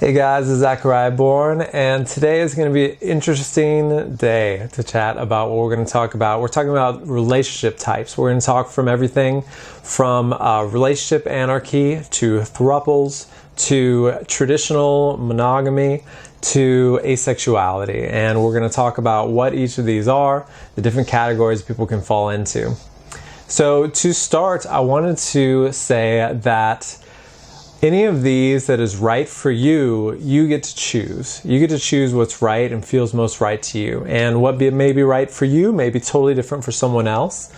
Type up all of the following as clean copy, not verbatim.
Hey guys, it's Zachariah Bourne, and today is going to be an interesting day to chat about what we're going to talk about. We're talking about relationship types. We're going to talk from everything from relationship anarchy to thruples to traditional monogamy to asexuality. And we're going to talk about what each of these are, the different categories people can fall into. So to start, I wanted to say that any of these that is right for you, you get to choose. You get to choose what's right and feels most right to you. And what may be right for you may be totally different for someone else.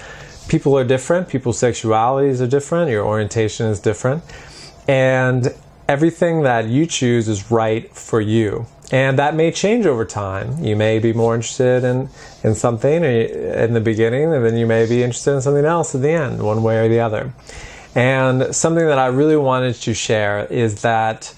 People are different. People's sexualities are different. Your orientation is different. And everything that you choose is right for you. And that may change over time. You may be more interested in something in the beginning, and then you may be interested in something else at the end, one way or the other. And something that I really wanted to share is that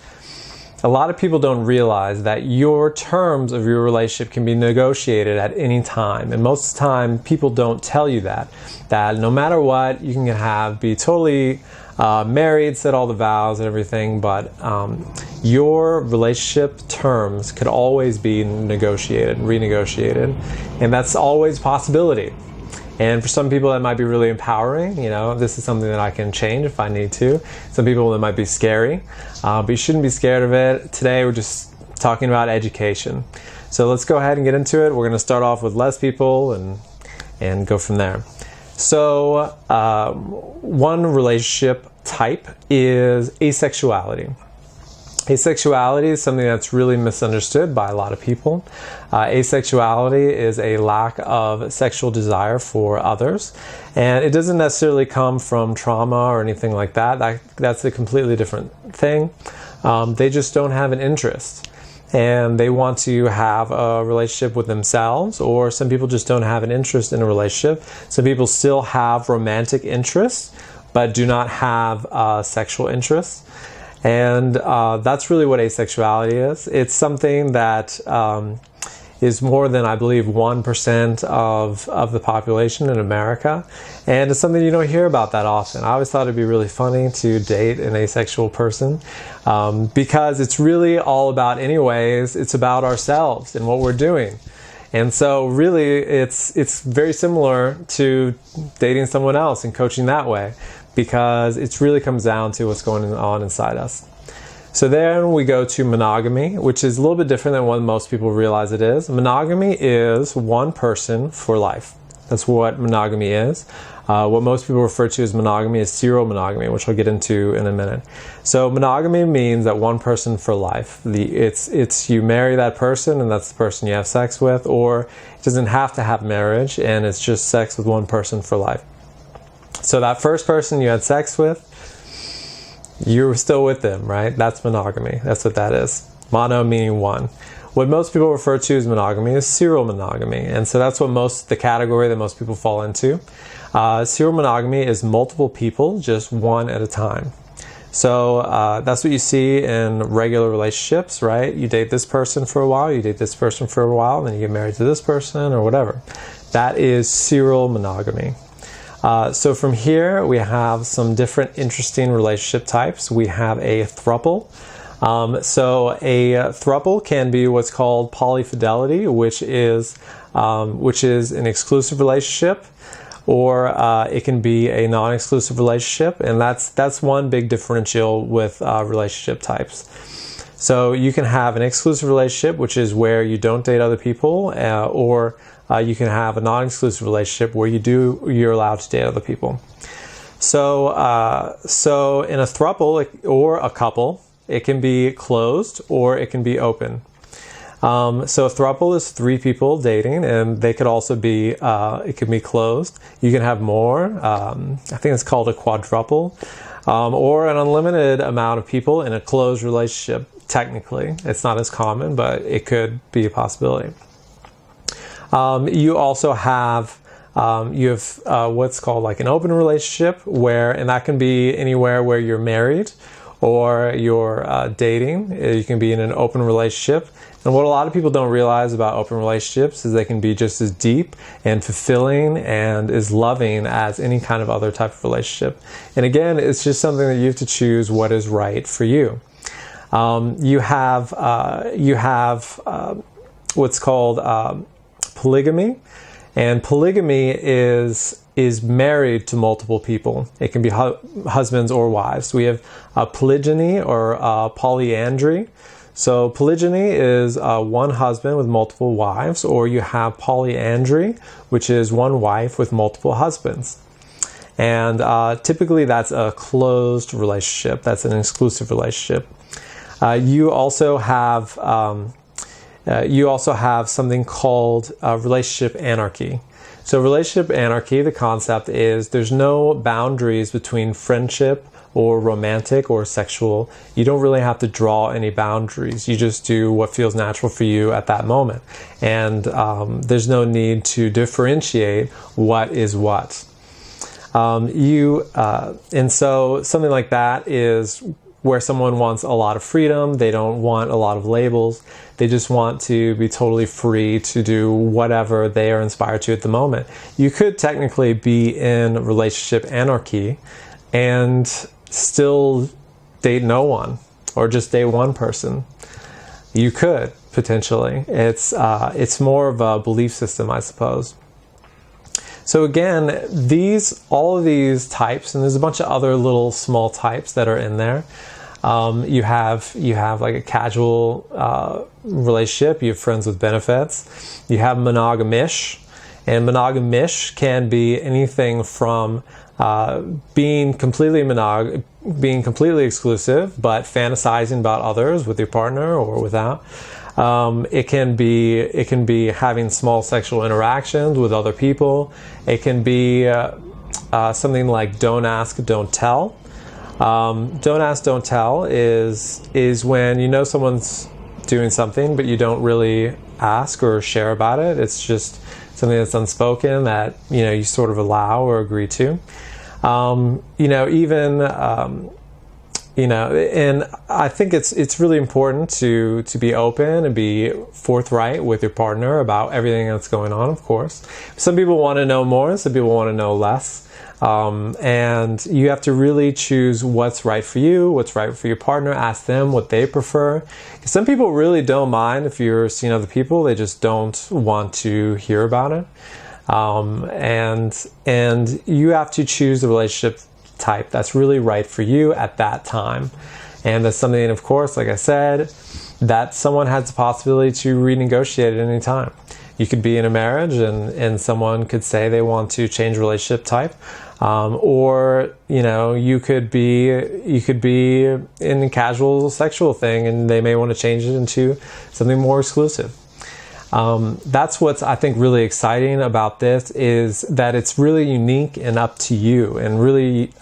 a lot of people don't realize that your terms of your relationship can be negotiated at any time. And most of the time, people don't tell you that no matter what, you can be totally married, set all the vows and everything, but your relationship terms could always be negotiated, renegotiated, and that's always a possibility. And for some people that might be really empowering, this is something that I can change if I need to. Some people that might be scary, but you shouldn't be scared of it. Today we're just talking about education. So let's go ahead and get into it. We're going to start off with less people and go from there. So one relationship type is asexuality. Asexuality is something that's really misunderstood by a lot of people. Asexuality is a lack of sexual desire for others, and it doesn't necessarily come from trauma or anything like that. That's a completely different thing. They just don't have an interest, and they want to have a relationship with themselves, or some people just don't have an interest in a relationship. Some people still have romantic interests, but do not have sexual interests. And that's really what asexuality is. It's something that is more than, I believe, 1% of the population in America. And it's something you don't hear about that often. I always thought it'd be really funny to date an asexual person because it's really all about, it's about ourselves and what we're doing. And so really it's very similar to dating someone else and coaching that way, because it really comes down to what's going on inside us. So then we go to monogamy, which is a little bit different than what most people realize it is. Monogamy is one person for life. That's what monogamy is. What most people refer to as monogamy is serial monogamy, which I'll get into in a minute. So monogamy means that one person for life. It's you marry that person and that's the person you have sex with, or it doesn't have to have marriage and it's just sex with one person for life. So that first person you had sex with, you're still with them, right? That's monogamy. That's what that is. Mono meaning one. What most people refer to as monogamy is serial monogamy. And so that's the category that most people fall into. Serial monogamy is multiple people, just one at a time. So that's what you see in regular relationships, right? You date this person for a while, you date this person for a while, and then you get married to this person or whatever. That is serial monogamy. So from here, we have some different interesting relationship types. We have a throuple. So a throuple can be what's called polyfidelity, which is an exclusive relationship, or it can be a non-exclusive relationship, and that's one big differential with relationship types. So you can have an exclusive relationship, which is where you don't date other people, or you can have a non-exclusive relationship where you're allowed to date other people. So in a throuple or a couple, it can be closed or it can be open. So a throuple is three people dating, and they could also be it can be closed. You can have more. I think it's called a quadruple, or an unlimited amount of people in a closed relationship. Technically, it's not as common, but it could be a possibility. You also have what's called like an open relationship, and that can be anywhere where you're married or you're dating. You can be in an open relationship. And what a lot of people don't realize about open relationships is they can be just as deep and fulfilling and as loving as any kind of other type of relationship. And again, it's just something that you have to choose what is right for you. You have what's called polygamy, and polygamy is married to multiple people. It can be husbands or wives. We have polygyny or polyandry. So polygyny is one husband with multiple wives, or you have polyandry, which is one wife with multiple husbands. And typically that's a closed relationship. That's an exclusive relationship. You also have something called relationship anarchy. So relationship anarchy, the concept is there's no boundaries between friendship or romantic or sexual. You don't really have to draw any boundaries. You just do what feels natural for you at that moment. And there's no need to differentiate what is what. And so something like that is where someone wants a lot of freedom. They don't want a lot of labels. They just want to be totally free to do whatever they are inspired to at the moment. You could technically be in relationship anarchy and still date no one, or just date one person. You could potentially. It's more of a belief system, I suppose. So again, all of these types, and there's a bunch of other little small types that are in there. You have like a casual relationship. You have friends with benefits. You have monogamish, and monogamish can be anything from being completely exclusive, but fantasizing about others with your partner or without. It can be having small sexual interactions with other people. It can be something like don't ask, don't tell. Don't ask, don't tell is when you know someone's doing something, but you don't really ask or share about it. It's just something that's unspoken that you sort of allow or agree to. And I think it's really important to be open and be forthright with your partner about everything that's going on, of course. Some people want to know more, some people want to know less. And you have to really choose what's right for you, what's right for your partner. Ask them what they prefer. Some people really don't mind if you're seeing other people, they just don't want to hear about it. And you have to choose the relationship type that's really right for you at that time. And that's something, of course, like I said, that someone has the possibility to renegotiate at any time. You could be in a marriage and someone could say they want to change relationship type. Or you could be in a casual sexual thing and they may want to change it into something more exclusive. That's what's, I think, really exciting about this, is that it's really unique and up to you. And really,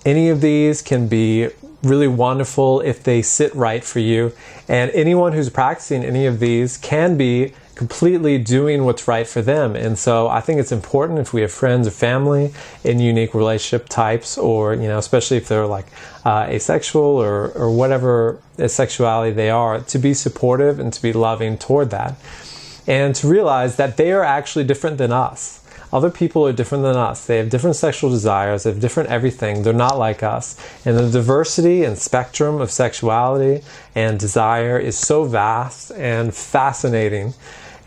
any of these can be really wonderful if they sit right for you. And anyone who's practicing any of these can be completely doing what's right for them. And so I think it's important, if we have friends or family in unique relationship types, or especially if they're like asexual or whatever sexuality they are, to be supportive and to be loving toward that, and to realize that they are actually different than us. Other people are different than us. They have different sexual desires. They have different everything. They're not like us. And the diversity and spectrum of sexuality and desire is so vast and fascinating.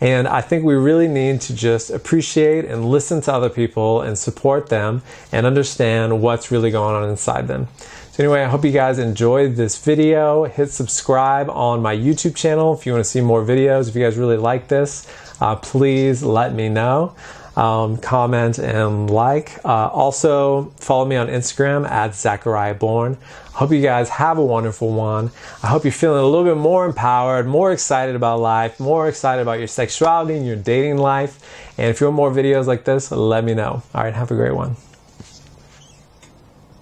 And I think we really need to just appreciate and listen to other people and support them and understand what's really going on inside them. So anyway, I hope you guys enjoyed this video. Hit subscribe on my YouTube channel if you want to see more videos. If you guys really like this, please let me know. Comment and like. Also, follow me on Instagram at Zachariah Bourne. I hope you guys have a wonderful one. I hope you're feeling a little bit more empowered, more excited about life, more excited about your sexuality and your dating life. And if you want more videos like this, let me know. All right, have a great one.